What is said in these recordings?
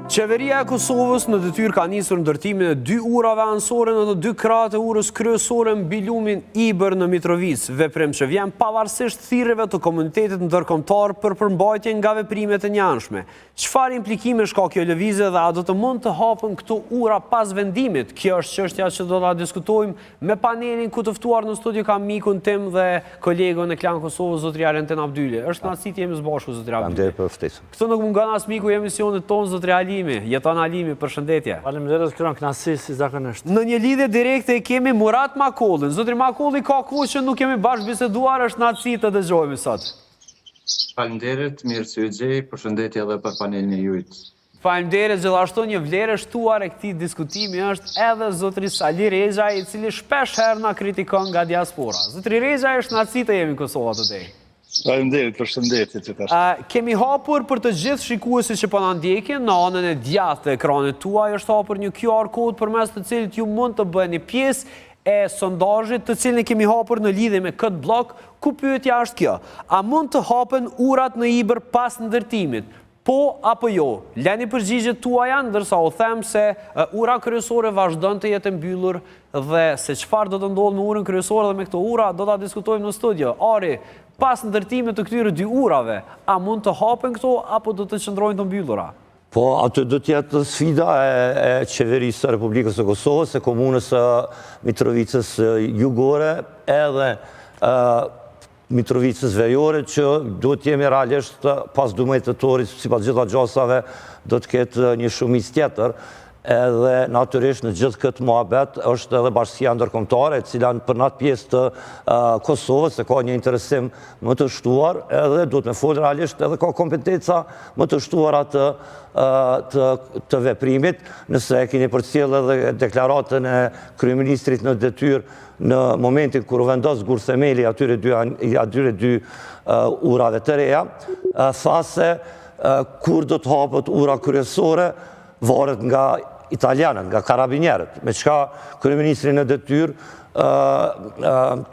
Qeveria e Kosovës në detyrë ka nisur ndërtimin e 2 urave anësore në të 2 krahët e urës kryesore mbi lumin Ibër në Mitrovic, veprim që vjen pavarësisht thirrjeve të komunitetit ndërkombëtar për përmbajtje nga veprimet e njëanshme. Çfarë implikimesh ka kjo lëvizje dhe a do të mund të hapen këto ura pas vendimit? Kjo është çështja që do ta diskutojmë me panelin ku të ftuar në studio ka mikun tim dhe kolegun e Klan Kosovës zotri Arentin Abdyli. Është kënaqësi të jemi së bashku zotri Abdyli. Këtu nuk mungon as miku i emisionit ton zotri Jeton Alimi, përshëndetje. Faleminderit, kënaqësi si zakonisht. Në një lidhje direkte kemi Murat Makollin. Zotri Makolli, ka kohë që nuk kemi bashkë biseduar, është kënaqësi të dëgjojmë sot. Faleminderit, mirë se u gjej, përshëndetje edhe për panelin e juaj. Faleminderit, gjithashtu një vlerë shtuar e këtij diskutimi është edhe zotri Sali Reza, i cili shpesh herë na kritikon nga diaspora. Zotri Reza, është kënaqësi të jemi në Kosovë today. Faleminderit, përshëndetje që tash. Kemi hapur për të gjithë shikuesit që po na ndjekin në anën e djathtë të ekranit tuaj, është hapur një QR kod përmes të cilit ju mund të bëheni pjesë e sondazhit të cilin kemi hapur në lidhje me këtë blok, ku pyetja është kjo: a mund të hapen urat në Ibër pas ndërtimit? Po apo jo? Lani përgjigjet tuaja, ndërsa u them se ura kryesore vazhdon të jetë mbyllur dhe se çfarë do të ndodhë me urën kryesore dhe me këto ura do ta diskutojmë në studio. Ari, pas ndërtimit të këtyre 2 urave, a mund të hapen këto apo do të qëndrojnë të mbyllura? Po, atë do të jetë sfida e qeverisë së Republikës së Kosovës, e komunës së Mitrovicës jugore, edhe Mitrovicës veriore, që duhet jemi realisht pas 12 tetorit, sipas gjitha gjasave, do të ketë një shumicë tjetër, edhe natyrisht në gjithë këtë muhabet është edhe bashkësia ndërkombëtare, e cila për natë pjesë të Kosovës e ka një interesim më të shtuar, edhe duhet me folë realisht edhe ka kompetenca më të shtuara të veprimit, nëse e keni përcjell edhe deklaratën e kryeministrit në detyrë në momentin kur u vendos gur themeli atyre 2 urave të reja, tha se kur do të hapet ura kryesore varet nga italianët, nga karabinjerët, me çka kryeministri në detyrë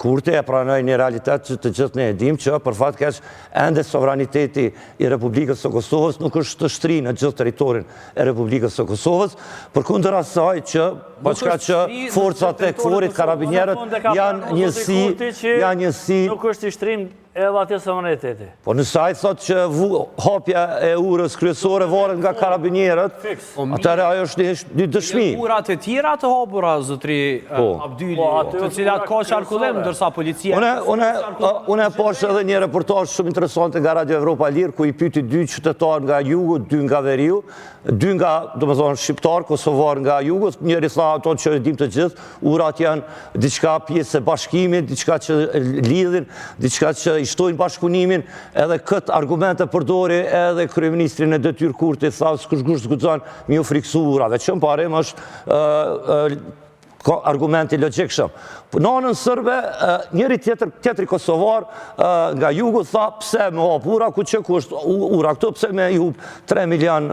kurte e pranoi një realitet që të gjithë ne e dimë që për fat keq ende sovraniteti i Republikës së Kosovës nuk është të shtrirë në gjithë territorin e Republikës së Kosovës, përkundër asaj që forcat e KFOR-it, karabinjerët janë njësi. Nuk është i shtrim edhe atje sovraniteti. Po nëse ai thotë që hapja e urës kryesore varet nga karabinjerët, atëherë ajo është një dëshmi. Urat e tjera të hapura zotri Abdyli, të cilat ka qarkullim, ndërsa policia... Unë e pash edhe një reportazh shumë interesante nga Radio Evropa Lirë, ku i pyeti 2 qytetarë nga jugu, 2 nga veriu, 2 nga, domethënë, shqiptar, kosovar nga jugu, njëri tha ato që dim të gjithë, urat janë diçka pjesë e bashkimit, diçka që lidhin, diçka që i shtojnë bashkëpunimin, edhe këtë argumente përdori edhe kryeministri në detyrë Kurti, tha s'kush guxon me u friksu urave, që në parim është argumenti logjikshëm. Në anën sërbe, njëri tjetri kosovar nga jugu tha pse me hap ura, ku që ku është ura këtu, pse me i hup 3 milion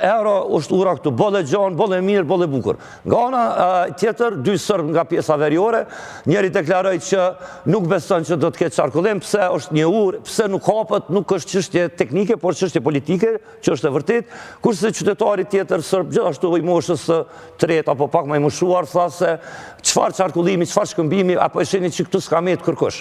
euro, është ura këtu, bolle gjanë, bolle mirë, bolle bukur. Nga ana tjetër, 2 sërb nga pjesa veriore, njëri deklaroi që nuk beson që do të ketë qarkullim, pse është një urë, pse nuk hapet, nuk është çështje teknike, por çështje politike, që është e vërtet, kurse qytetari tjetër sërb, gjithashtu i moshës së tretë apo pak më i moshuar, tha se çfarë qarkullimi, çfarë shkëmbimi, apo e shihni që këtu s'ka me të kërkosh.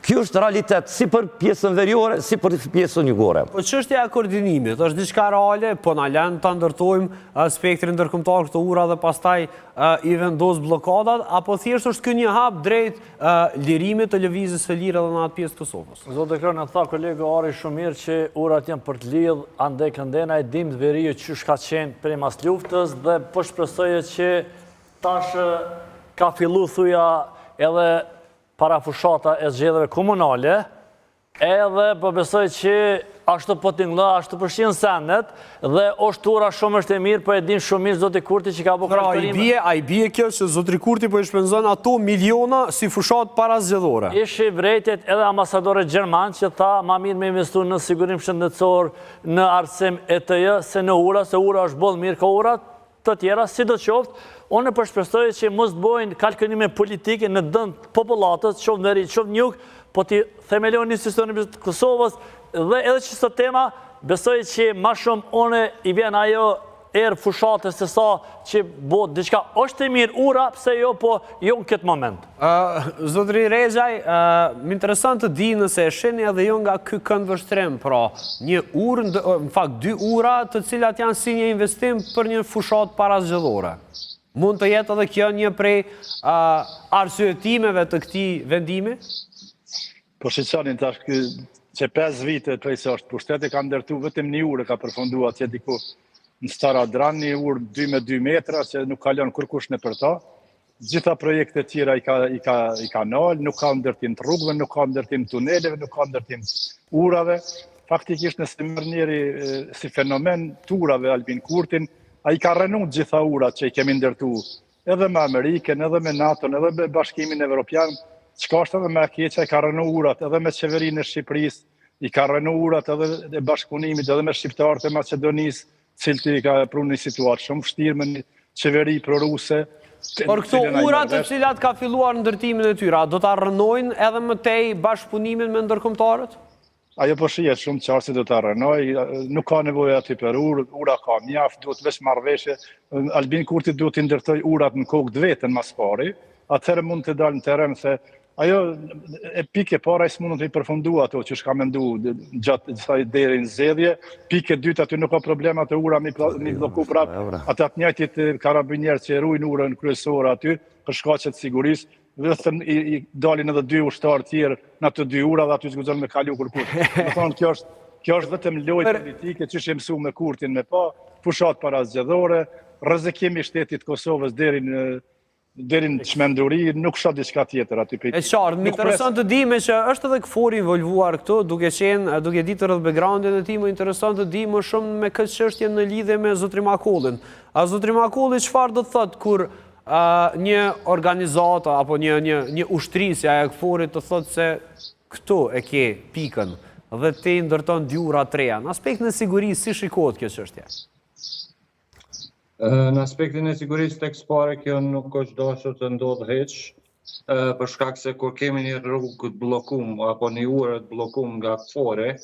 Kjo është realitet si për pjesën veriore, si për pjesën jugore. Po çështja e koordinimit është diçka reale, po na lën ta ndërtojmë spektrin ndërkombëtar këto ura dhe pastaj i vendos bllokadat, apo thjesht është ky një hap drejt lirimit të lëvizjes së lirë edhe në atë pjesë të Kosovës? Zotë Kron, tha kolegu Ari shumë mirë që urat janë për të lidh ande këndena e dim të veriu që ka qenë prej mas luftës dhe po shpresoje që tash ka fillu thuja edhe para fushata e zgjedhjeve komunale, edhe po besoj që ashtu po t'ingla, ashtu përshin sendet, dhe është ura shumë është e mirë, po e din shumë mirë zoti Kurti që ka bo kalkulime. A i bie kjo që zotri Kurti po i shpenzon ato miliona si fushat para zgjedhore? Ishi vrejtjet edhe ambasadore Gjerman që tha ma mirë me investu në sigurim shëndetësor, në arsim e të jë, se në ura, se ura është bodhë mirë ka urat të tjera, si do qoftë, unë përshpresoj që mos të bojnë kalkulime politike në dënd popullatës, qoftë në veri, qoftë njuk, po t'i themeloni një sistemi të Kosovës, dhe edhe që së tema, besoj që ma shumë une i vjen ajo erë fushatës të sa që bo diçka është e mirë ura, pse jo, po jo në këtë moment. Zotri Rezaj, më interesant të di nëse e sheni edhe jo nga ky këndvështrim, pra një urë, në fakt 2 ura të cilat janë si një investim për një fushat parazgjedhore. Mund të jetë edhe kjo një prej arsyetimeve të këtij vendimi? Po shqeqanin tash që 5 vite prej së është pushteti ka ndërtu vetëm një urë ka përfundua që diku në Staradran, një urë 2 me 2 metra që nuk kalon kërkush në për ta. Gjitha projekte tjera i ka nalë, nuk ka ndërtim të rrugëve, nuk ka ndërtim të tuneleve, nuk ka ndërtim të urave. Faktikisht nëse mërë njeri si fenomen të urave Albin Kurtin, a i ka rënu gjitha urat që i kemi ndërtu edhe me Amerikën, edhe me NATO-n, edhe me Bashkimin Evropian, qka është edhe me keqa i ka rënu urat, edhe me qeverinë e Shqipërisë, i ka rënu urat edhe e bashkëpunimit, edhe me shqiptarët e Macedonisë, cilët i ka pru një situatë shumë vështirë me një qeveri proruse. Por këto urat të cilat ka filluar ndërtimin e tyra, do ta rënojnë edhe më tej bashkëpunimin me ndërkombëtarët? Ajo po shihet shumë qartë se do ta rënoj, nuk ka nevojë aty për ura ka mjaft, duhet veç marrëveshje. Albin Kurti duhet të ndërtoj urat në kokë të vetën mas pari, atëherë mund të dalë në terren se ajo e pike para s'mund të i përfundu ato që shka mendu gjatë deri në zgjedhje. Pike dytë aty nuk ka problema të ura mi bloku prapë. Ata të njëjtit karabinjerë që rujnë urën kryesore aty për shkaqe të sigurisë, vetëm i dalin edhe 2 ushtarë tjerë në ato 2 ura dhe aty s'guxon me kalu kërkush. Do thonë kjo është vetëm lojë politike që është mësuar me Kurtin me pa, fushat parazgjedhore, rrezikimi i shtetit të Kosovës deri në çmenduri, nuk shoh diçka tjetër aty. E qartë, më interesant të di me që është edhe KFOR involvuar këtu, duke ditur edhe backgroundin e tij, më interesant të di më shumë me këtë çështje në lidhje me Zotri Makollin. A Zotri Makolli çfarë do të thotë kur një organizata apo një ushtrisja e KFOR-it të thotë se këtu e ke pikën dhe ti ndërton 2 ura të reja. Në aspektin e sigurisë, si shikohet kjo çështje? Në aspektin e sigurisë tek pare kjo nuk është dashur të ndodhë hiç, për shkak se kur kemi një rrugë të bllokum apo një urë të bllokum nga KFOR-i,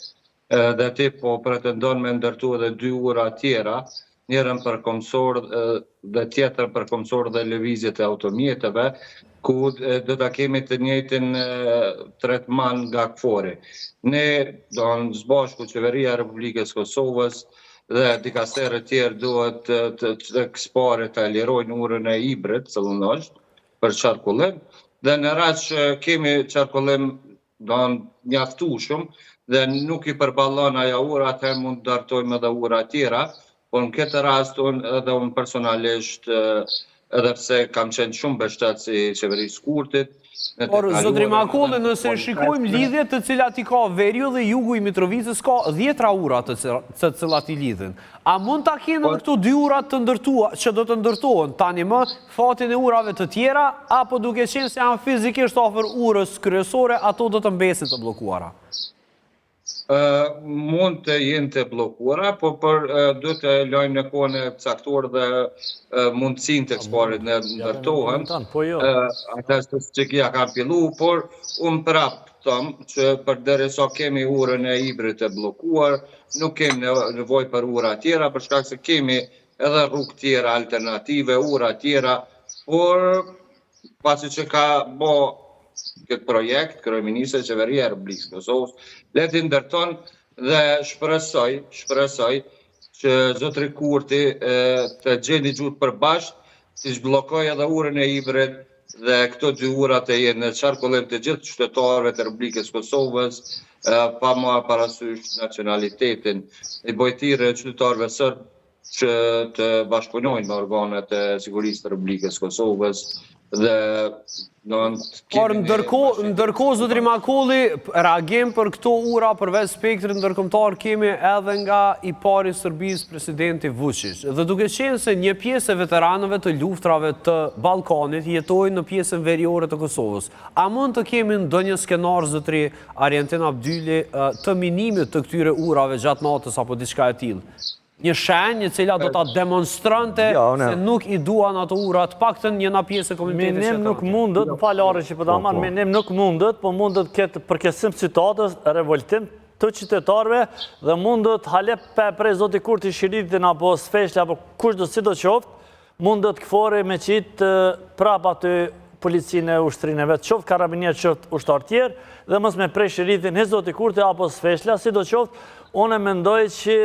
dhe ti po pretendon me ndërtu edhe 2 ura tjera, njërën për komsor dhe tjetër për komsor dhe lëvizjet e automjeteve, ku do ta kemi të njëjtin tretman nga KFOR-i. Ne do në zbashku Qeveria e Republikës Kosovës dhe dikasterët tjerë duhet të këspare të lirojnë urën e Ibrit, cëllënosht, për qarkullim, dhe në rast që kemi qarkullim do në mjaftueshëm dhe nuk i përballon ajo ura, atëherë mund të dartojmë edhe ura tjera, por në këtë rast edhe unë personalisht, edhe pse kam qenë shumë mbështet si qeverisë Kurtit. Por, Zotri Makolli, nëse shikojmë lidhjet të cilat i ka Veriu dhe jugu i Mitrovicës, ka 10 ura të cilat i lidhin. A mund ta kenë edhe këto 2 ura të ndërtua, që do të ndërtohen tani më fatin e urave të tjera, apo duke qenë se janë fizikisht afër urës kryesore, ato do të mbesin të bllokuara? Mund të jenë të bllokuara, po duhet të lajmë në kohën e caktuar dhe mundësinë të eksportit në ndërtohen. Ata që kia ka fillu, por unë prap thëmë që përderisa kemi urën e Ibrit të bllokuar, nuk kemi nevojë për ura tjera, për shkak se kemi edhe rrugë tjera alternative, ura tjera, por pasi që ka bo këtë projekt, kryeministri e Qeveria e Republikës Kosovës, le të ndërton dhe shpresoj që Zotri Kurti të gjeni gjuhë përbashkët, të zhbllokoj edhe urën e Ibrit dhe këto 2 ura të jenë në qarkullim të gjithë qytetarëve të Republikës Kosovës, pa marrë parasysh nacionalitetin e bojtire qytetarëve sërbë që të bashkëpunojnë me organet e sigurisë të Republikës Kosovës dhe por ndërkohë Zotri Makolli, reagim për këto ura përveç spektrit ndërkombëtar kemi edhe nga i pari Serbisë presidenti Vučić. Dhe duke qenë se një pjesë e veteranëve të luftrave të Ballkanit jetojnë në pjesën veriore të Kosovës, a mund të kemi ndonjë skenar, Zotri Arjentin Abdyli, të minimit të këtyre urave gjatë natës apo diçka e tillë? Një shenjë cila do ta demonstrante se nuk i duan ato urat, paktën një pjesë e komunitetit. Menim nuk mundet, pa larë që përdaman, menim nuk mundet, po mundet këtë përkesim citatës, revoltim të qytetarëve dhe mundët halep prej zoti Kurti Shiritin apo Sfeshli apo kush do si do qoftë, mundët këfore me qitë prapa të policinë e ushtrinë e vetë, qoftë karabinier, qoftë ushtar tjerë, dhe mos me prej Shiritin he zoti Kurti apo Sfeshla, si do qoftë, unë mendoj që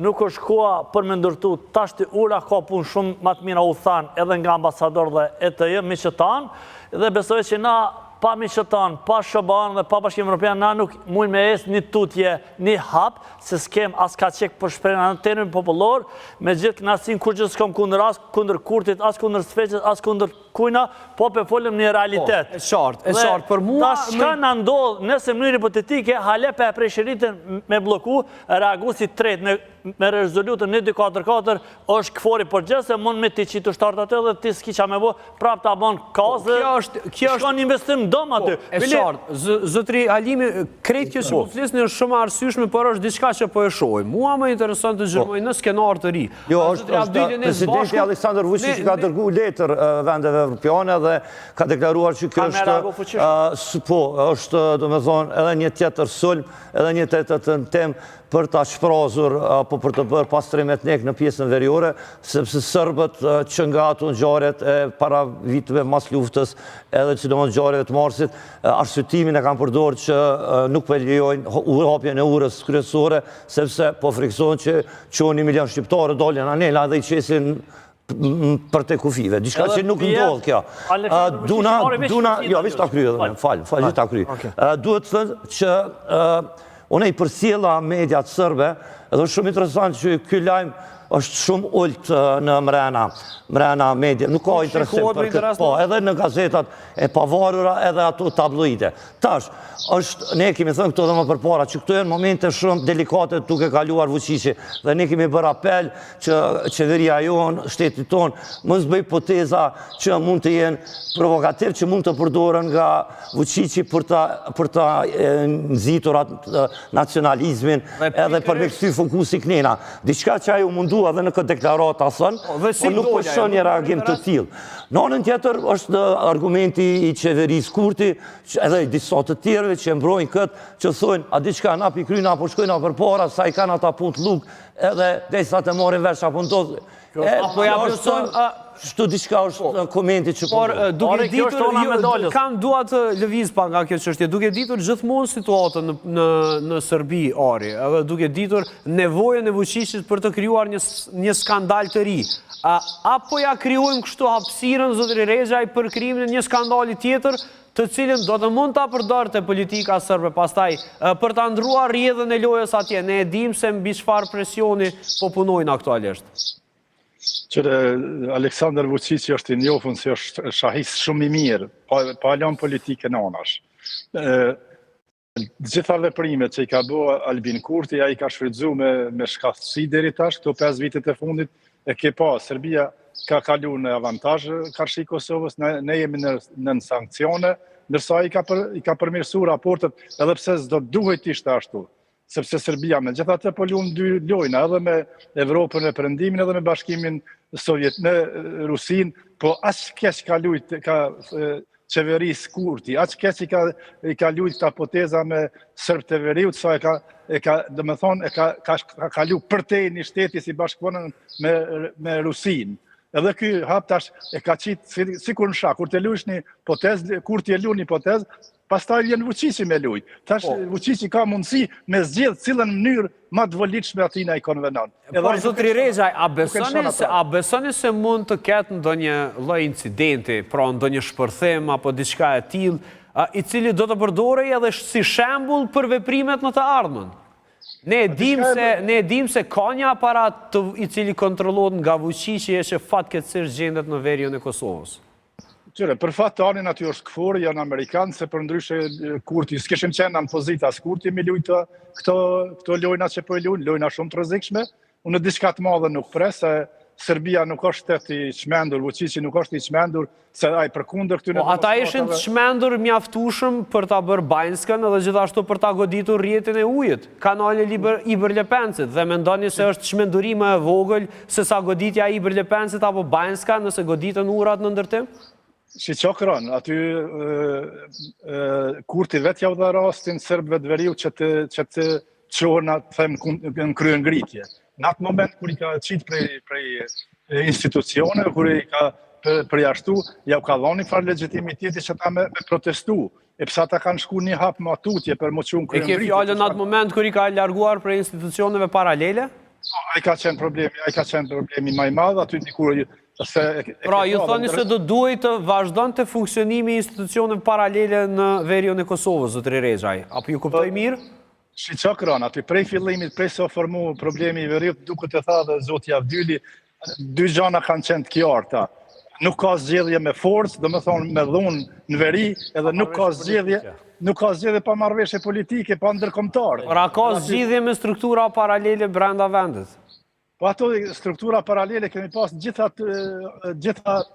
nuk është koha për me ndërtu, tash të ura ka punë shumë më të mira u thanë edhe nga ambasador dhe ETJ, miqëtan, dhe besoj që na pa miqëtan, pa Shoban dhe pa Bashkimin Evropian, na nuk mujnë me esë një tutje, një hap, se s'kem as ka qek për shprejnë në termin popullor, me gjithë knasin kur që s'kom kundër as kundër Kurtit, as kundër Sfeqet, as kundër kujna, po pe folëm një realitet. E qartë, për mua... Ta shka në ndodhë, nëse mënyrë hipotetike, halepe e prej Shiritin me bloku, reagu si tret me rezolutën 1244, është këfori për gjëse, mund me ti qitë shtartë atë dhe ti s'ki qa me bo, prap ta bon kazë, shka një investim dom aty. E qartë, zotri Halimi, krejt kjo që po flisë një shumë arsyshme, për është diçka që po e shojë. Mua më interesant të gjërmoj në skenar të ri. Jo, është presidenti Aleksandar Vučić ka dërgu letër vendeve evropiane dhe ka deklaruar që kjo është, do me thonë, edhe një tjetër sulm, edhe një tjetër temë për të shprazur apo për të bërë pastrim etnik në pjesën veriore, sepse Sërbët që nga ato ngjarjet e para viteve mas luftës, edhe sidomos ngjarjeve të Marsit, arsyetimin e kanë përdorur që nuk po lejojnë hapjen e urës kryesore, sepse po friksohen që 1 milion shqiptarë dolën anela dhe i qesin për te kufive. Diçka që nuk ndodh kjo. Jo, vish ta kryej edhe, falë ta kryej. Duhet të thënë që unë i përcjella mediat sërbe, edhe është shumë interesant që ky lajm është shumë ult në mrena media. Nuk ka interesim për këtë, po, edhe në gazetat e pavarura, edhe ato tabloide. Tash, ne kemi thënë këto dhe më përpara, që këto janë momente shumë delikate duke kaluar Vučići, dhe ne kemi bërë apel që qeveria jonë, shtetit tonë, mos bëj hipoteza që mund të jenë provokativ, që mund të përdoren nga Vučići për ta nxitur nacionalizmin, edhe për me kthyer fokusin knena. Diçka që ajo mundu edhe në këtë deklarat asën, po nuk po shon një reagim të tillë. Në anën tjetër është argumenti i qeverisë Kurti, edhe i disa të tjerëve që mbrojnë këtë, që thonë, a diçka na pikryna apo shkojna përpara, sa i kanë ata punë të lugë, edhe derisa të marrin vesh apo ndodh. Apo ja beson Shtu diçka është komenti që por duke ditur kam dua të lëviz pa nga kjo çështje, duke ditur gjithmonë situatën në Serbi Ari, edhe duke ditur nevojën e Vučićit për të krijuar një skandal të ri. Apo ja krijojmë kështu hapësirën zotëri Rexhaj për krijimin e një skandali tjetër, të cilin do të mund ta përdorte politika serbe pastaj për ta ndruar rrjedhën e lojës atje. Ne e dim se mbi çfarë presioni po punojnë aktualisht. Qëre Aleksandar Vučići është i njohur se është shahis shumë i mirë, pa lënë politikën anash. Gjitha veprimet që i ka bërë Albin Kurti, ai ka shfrytzuar me shkatësi deri tash, këto 5 vitet e fundit, e ke pa, Serbia ka kaluar në avantazh karshi Kosovës, ne jemi në sankcione, ndërsa i ka përmirësuar raportet, edhe pse s'do duhet ishte ashtu. Sepse Serbia me gjithatë po luan 2 lojna, edhe me Evropën e Perëndimin, edhe me Bashkimin Sovjet, në Rusin, po aq keq ka lujt ka qeverisë Kurti, aq keq i ka lujt ta poteza me Serb të Veriut, sa domethënë ka kalu përtej një shteti si bashkëpunën me Rusin. Edhe ky hap tash e ka qitë sikur në shak, kur të luash një potezë, Kurti e luan një potezë, pastaj vjen Vučići me luj. Tash Vučići ka mundësi me zgjedh cilën mënyrë më të volitshme aty në ai konvenant. Por zotri Rexhaj, a besoni se mund të ketë ndonjë lloj incidenti, pra ndonjë shpërthim apo diçka e tillë, i cili do të përdorej edhe si shembull për veprimet në të ardhmen? Ne e dim se ka një aparat i cili kontrollohet nga Vučići e që fatkeqësisht gjendet në veriun e Kosovës. Qëre, për fat të anin aty është këforë, janë Amerikanë, se për ndryshe Kurti, s'keshim qenë në pozita as Kurti me lujtë këto lojna që po e lujnë, lojna shumë të rrezikshme. Unë diçka të madhe nuk pres, se Serbia nuk është shtet i çmendur, Vučići nuk është i çmendur, se ai përkundër këtyre. Ata ishin të çmendur mjaftueshëm për ta bërë Banjskën edhe gjithashtu për ta goditur rrjetin e ujit, kanalin Iber Lepencit, dhe mendoni se është çmendurim më e vogël se sa goditja e Iber Lepencit apo Banjska nëse goditën urat në ndërtim? Si qokron, aty Kurti vetë ja u dha rastin Serbëve të Veriut që të qohën në krye ngritje. Në atë moment kur i ka qitë prej institucione, kur i ka përjashtu, ja u ka dhoni farë legitimiteti që ta me protestu. E pësa ta kanë shku një hap ma tutje për mo qunë krye ngritje. E ke fjallën në atë moment kur i ka larguar prej institucioneve paralele? A i ka qenë problemi maj madhe, aty dikur... Pra, ju thoni se do duhet të vazhdon të funksionimi institucioneve paralele në veriun e Kosovës, zotëri Rexhaj. Apo ju kuptoj mirë? Shi qa kran, aty prej fillimit, prej se o formu problemi i veriut, duke të tha dhe Zoti Avdyli, dy gjana kanë qenë të kjarta. Nuk ka zgjedhje me forcë, do me thonë me dhunë në veri, edhe nuk ka zgjedhje pa marrëveshje politike, pa ndërkombëtare. Pra ka zgjidhje me struktura paralele brenda vendit? Po ato struktura paralele kemi pas gjitha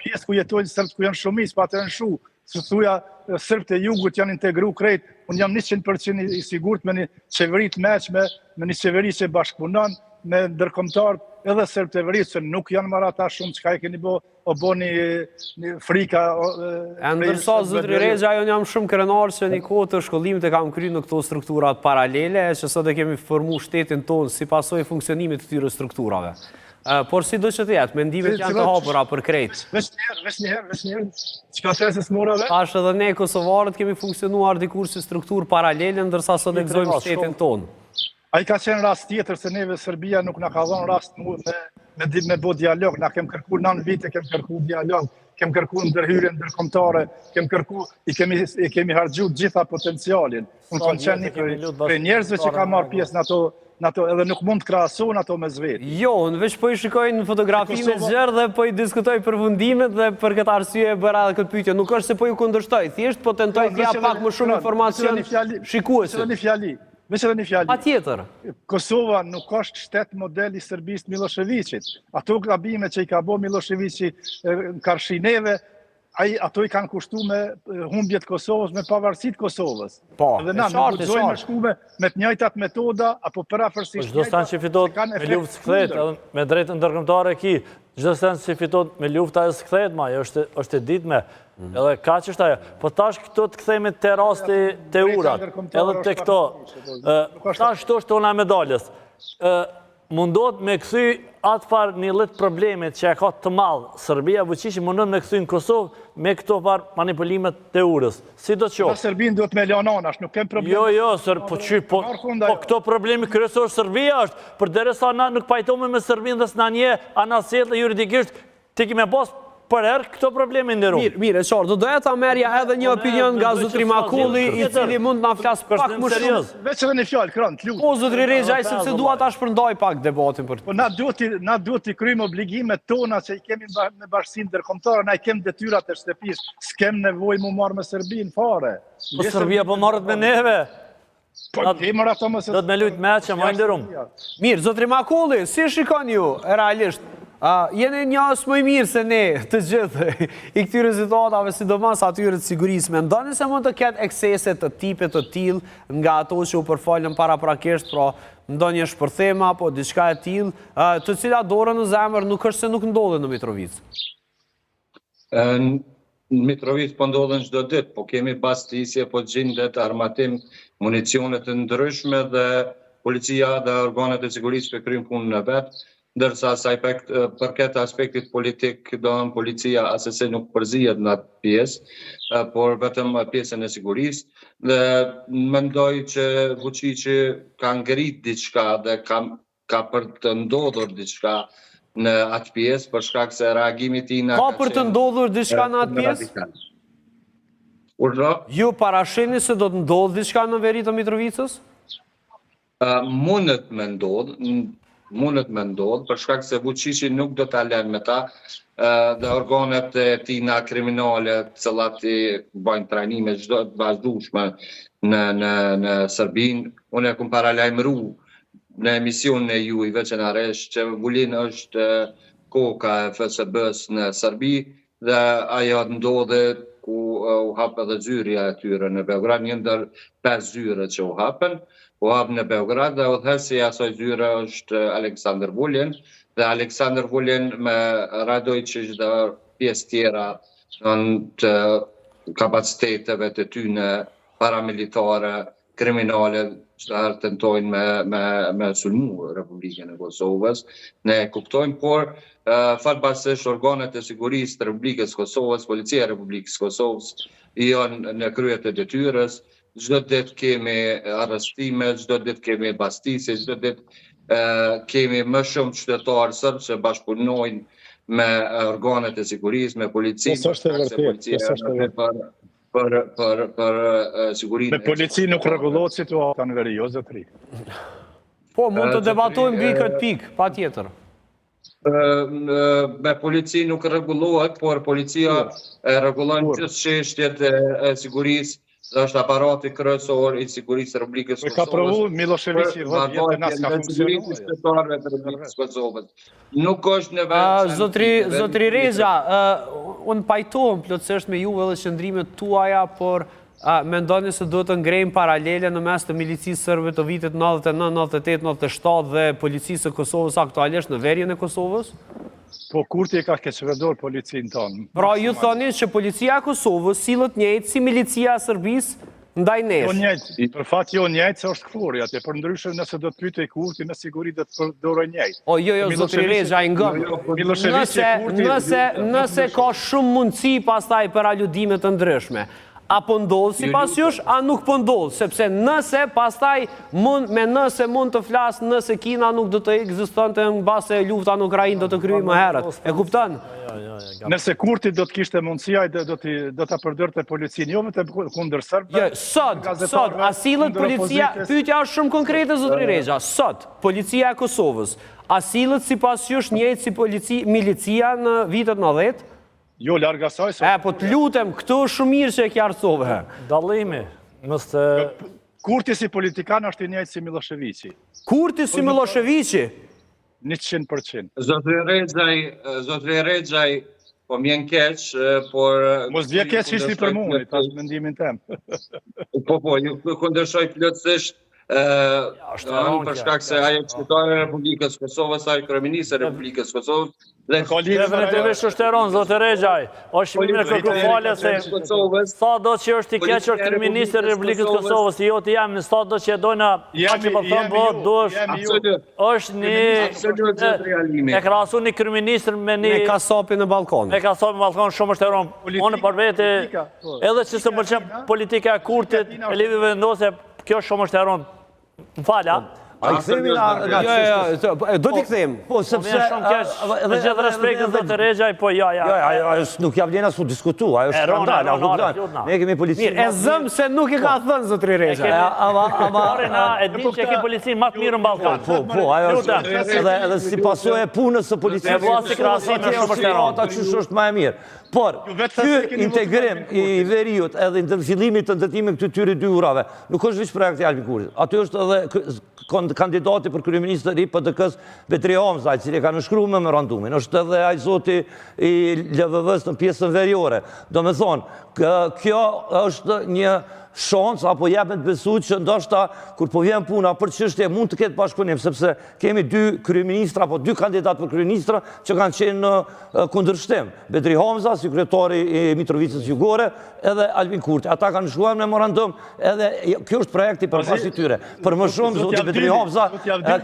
pjesë ku jetojnë sërbët ku janë shumis, pa të janë shu. Së thuja, sërbët e jugut janë integru krejt, unë jam 100% i sigurt me një qeveri të meqme, me një qeveri që bashkëpunon, me ndërkombëtarët, edhe sërbët e verit, se nuk janë marrë ata shumë, që ka e keni bo një frika... E ndërsa, zotëri Rexhaj, unë jam shumë krenar që një kohë të shkollimit e kam kry në këto strukturat paralele, që sot e kemi formu shtetin tonë si pasoj funksionimit të tyre strukturave. Por si do që të jetë, mendimet janë të hapura për krejt. Vesh njëherë, që ka të esës morave? Tash edhe ne Kosovarët kemi funksionuar dikur si strukturë paralele, ndërsa sot e gëzojmë shtetin tonë. A i ka qenë rast tjetër, se neve Serbia nuk na ka dhonë rast me bo dialog, na kem kërku 9 vite, kem kërku dialog, kem kërku ndërhyrje ndërkombëtare, kem kërku, i kemi harxhu gjitha potencialin. Unë kanë qenë një për njerëzve që ka marrë pjesë në ato, edhe nuk mund të krahasohen ato me vetë. Jo, unë veç po i shikoj në fotografi me zgjerë dhe po i diskutoj përfundimet dhe për këtë arsye e bëra edhe këtë pyetje. Nuk është se po ju kundërshtoj, thjesht po tentoj të jap pak më shumë informacion shikuesit. Veç edhe një fjali. Pa tjetër. Kosova nuk është shtet model i Serbisë Miloševićit. Ato gabime që i ka bo Miloševići në Karshineve, ato i kanë kushtu me humbjet Kosovës, me pavarësit Kosovës. Po, dhe na nuk guxojmë me shku me të njëjtat metoda, apo parafërsisht çdo stan që fitot me luftë skthehet, edhe me drejtën ndërkombëtare ki, çdo stan që fitot me luftë ajo skthehet, ma është e ditme. Edhe ka që është ajo. Po tash këto të kthejme të rasti të urat, edhe të këto. Tash këto është tona medaljes. Mundot me këthy atë farë një lëtë problemet që e ka të malë. Serbia vëqishi mundot me këthy në Kosovë me këto farë manipulimet të urës. Si do të qo? Serbin duhet me leononash, nuk kem problem. Jo, po këto problemi kryesor Serbia është, për derisa na nuk pajtome me Serbin dhe s'na nje anaset dhe juridikisht të kime pas për herë këto problemi në rrumë. Mirë, qarë, do doja ta merja edhe një opinion nga zotri Makulli, i cili mund nga flasë pak më shumë. Veç edhe një fjallë, kranë, të lutë. Po, zotri Rexhaj, sepse dua ta shpërndaj pak debatin për të. Po, na duhet të krymë obligimet tona që i kemi me bashkësinë ndërkombëtare, na i kemi detyrat e shtëpisë, s'kem nevojë mu marrë me Serbinë fare. Po, Serbia po marrët me neve. Po, temër ato më se... Do të me lujtë me që më ndërumë. Mirë, zotri Makulli, si shikon ju, realisht, jene njës më i mirë se ne të gjithë i këtyre situatave, sidomos atyre të sigurisë. Mendoni se mund të ketë ekseset të tipit të tillë nga ato që u përfolën paraprakisht, pra ndonjë shpërthim apo diçka e tillë, të cilat dorën në zemër nuk është se nuk ndodhen në Mitrovicë. Në Mitrovicë po ndodhen çdo ditë, po kemi bastisje, po gjendet armatim, municionet të ndryshme dhe policia dhe organet e sigurisë për kryjnë punën e vetë. Ndërsa për këtë aspektit politik, donë policia asese nuk përzihet në atë pjesë, por vetëm pjesën e sigurisë. Dhe mendoj që Vučići ka ngrit diçka dhe ka për të ndodhur diçka në atë pjesë, për shkak se reagimi i tij ka për të ndodhur diçka në atë pjesë? Ju parashini se do të ndodhë diçka në veri të Mitrovicës? Mundet me ndodhë, për shkak se Vučići nuk do të alen me ta, dhe organet e tina kriminale, cilat i bajnë trajnime vazhdueshme në Serbinë. Unë e kum paralajmëru në emisionin e juaj veçanërisht që Vulin është koka e FSB-s në Serbi, dhe ajo ndodhe ku u hap edhe zyrja e tyre në Beograd, një ndër 5 zyre që u hapen. U hapë në Beograd dhe udhëheqësi i asaj zyre është Aleksandar Vulin, dhe Aleksandar Vulin me Radojčić dhe pjesë tjera të kapaciteteve të tyne paramilitare kriminale që tentojnë me sulmu Republikën e Kosovës. Ne kuptojmë, por fatbasisht organet e sigurisë të Republikës Kosovës, Policia e Republikës Kosovës, janë në krye të detyrës. Çdo ditë kemi arrestime, çdo ditë kemi bastise, çdo ditë kemi më shumë qytetarë sërbë që bashkëpunojnë me organet e sigurisë, me policinë. Kjo është e vërtetë, për sigurinë. Me polici nuk rregullohet situata në veri, o zotëri. Po, mund të debatojmë mbi këtë pikë, patjetër. Me polici nuk rregullohet, por policia rregullon gjithë çështjet e sigurisë. Është aparati kryesor I sigurisë së Republikës Kosovës. Ka provu Miloševići vëtë nas ka funksionuar. Nuk është në vend... Zotri Reza, unë pajtohem plotësisht me juve dhe qëndrimet tuaja, por mendoni se duhet të ngrejmë paralele në mes të milicisë sërbe të vitit 99, 98, 97 dhe policisë e Kosovës aktualisht në verjen e Kosovës? Po Kurti ka keqvedor policinë tonë. Pra ju thoni që policia e Kosovës sillet njëjtë si milicia e Serbisë ndaj nesh. Jo njëjtë, për fat jo njëjtë se është këfori atje, për ndryshe nëse do të pyetej Kurti në siguri do të përdoroj njëjtë. O jo, zotri Reza, I ngëm. Nëse ka shumë mundësi pastaj për aludime të ndryshme. A po ndodhë si pas jush, a nuk po ndodhë, sepse nëse pastaj me nëse mund të flasë, nëse Kina nuk do të ekzistonte në base lufta në Ukrainë do të kryej më herët. E kupton? Nëse Kurti do të kishte mundësia, do ta përdorte policinë, jo vetëm kundër serbëve. Jo, sot, a sillet policia, pyetja është shumë konkrete zotri Reza, sot, policia e Kosovës, a sillet sipas jush njëjtë si milicia në vitet 90? Jo, larg asaj. Po të lutem, këto është shumë mirë që e kjartësove. Dallimi, nëse... Kurti si politikan është I njëjtë si Miloševići. Kurti si Miloševići? 100%. Zotri Rexhaj, po m'jen keq, por... Mos vje keq ishti për mua, pas mendimin tem. Po, ju kundërshoj plotësisht për shkak se ajo qytetare e Republikës Kosovës, ajo kryeministri e Republikës Kosovës, definitivisht shtëron zoti Rexhaj, është mirë kërku falje se sa do që është I kequr kryeministri I Republikës Kosovës, jo të jam në sa do që dojna që po them po dush është një e krahasu një kryeministër me një kasapin në balkon. Me kasapin në balkon shumë shtëron. Unë për vete edhe që se pëlqen politika e Kurtit, e levi vendose, kjo shumë shtëron. Më fala. A I këthemi nga... Do t'i këthejmë. Po, sepse... Me gjithë respektin dhe të Rexhaj, po ja. Nuk jam vjena su diskutu, ajo është skandal. Ne kemi policinë... Mirë, e zëmë se nuk I ka thënë, zotri Rexhaj. Na e dim që ke policinë matë mirë në Ballkan. Po, ajo është... Edhe si pasoj e punës së policinë... E vlasi krasi me shumë shteron. Ata qështë është ma e mirë. Por, ky integrim I veriut edhe në fillimit të ndërtimit këtyre dy urave, nuk është veç projekti Albin Kurtit. Aty është edhe kandidati për kryeministër I PDK-s Betri Hamza, I cili ka nënshkruar memorandumin. Është edhe ai zoti I LVV-s në pjesën veriore. Do me thonë, kjo është një shans apo jepet besu që ndoshta kur po vjen puna për çështje mund të ketë bashkëpunim, sepse kemi dy kryeministra apo dy kandidatë për kryeministra që kanë qenë në kundërshtim. Betri Hamza, si kryetari I Mitrovicës Jugore, edhe Albin Kurti. Ata kanë shkruar memorandum, edhe kjo është projekti përpas I tyre. Për më shumë zoti Betri Hamza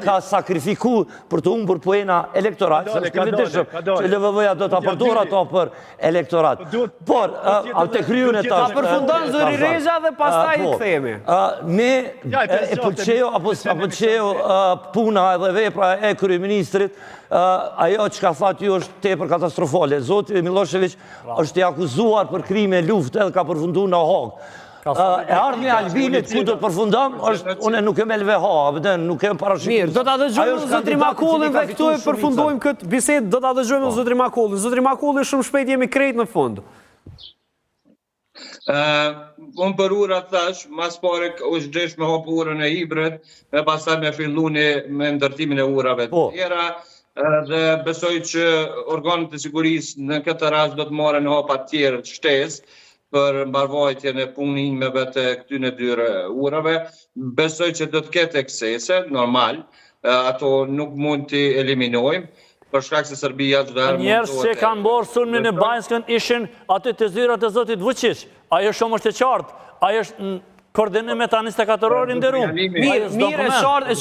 ka sakrifikuar për të humbur poena elektorat, sepse kemi dëshëm që LVV-ja do ta përdorë ato për elektorat. Por atë kryun e tash. Përfundon zoti Rexha dhe pastaj I kthehemi. Ne e pëlqeu apo s'pëlqeu puna edhe vepra e kryeministrit, ajo që ka thënë ju është tepër katastrofale. Zoti Milošević është I akuzuar për krime lufte edhe ka përfunduar në Hag. E ardhmja e Albinit ku do të përfundon është unë nuk e LVH, nuk e parashikuar. Mirë, do ta dëgjojmë zotrin Makollin dhe këtu e përfundojmë këtë bisedë, do ta dëgjojmë zotrin Makollin. Zotri Makolli, shumë shpejt jemi krejt në fund. Unë për ura thash, mas pare është gjesh me hapë urën e Ibrit, e pasaj me fillu me ndërtimin e urave të tjera, dhe besoj që organet e sigurisë në këtë rast do të marrën hapa të tjerë të shtesë për mbarvajtjen e punimeve të këtyre dy urave. Besoj që do të ketë eksese, normal, ato nuk mund t'i eliminojmë, për shkak se Serbia çdo herë njerëz që kanë bërë sulmin në Banjskën ishin aty të zyrat e zotit Vučić. Ajo shumë është e qartë. Ajo është koordinim me ta 24 orë nderuar. Mirë, e qartë,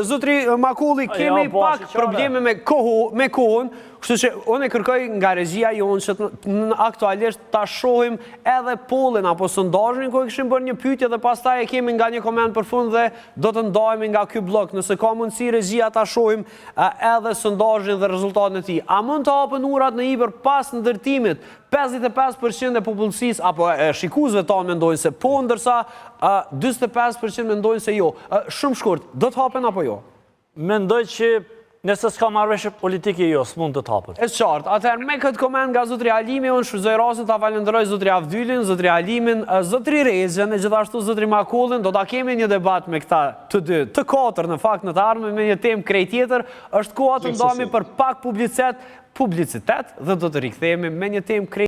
zotri Makulli, kemi pak probleme me kohën, kështu që unë e kërkoj nga regjia jonë që aktualisht ta shohim edhe pollin apo sondazhin ku e kishim bërë një pyetje dhe pastaj e kemi nga një koment për fund dhe do të ndajemi nga ky blok. Nëse ka mundësi regjia ta shohim edhe sondazhin dhe rezultatin e tij. A mund të hapen urat në Ibër pas ndërtimit? 55% e popullsisë apo shikuesve tanë mendojnë se po, ndërsa 45% mendojnë se jo. Shumë shkurt, do të hapen apo jo? Mendoj që nëse s'ka marrëveshje politike, jo, s'mund të hapet. E qartë, atëherë me këtë koment nga zotri Alimi, unë shfrytëzoj rastin ta falenderoj zotri Avdylin, zotri Alimin, zotri Rezën e gjithashtu zotri Makullin. Do ta kemi një debat me këta të dy, të katër në fakt në të ardhmen me një temë krejt tjetër. Është koha të ndahemi për pak publicitet dhe do të rikthehemi me një temë krejt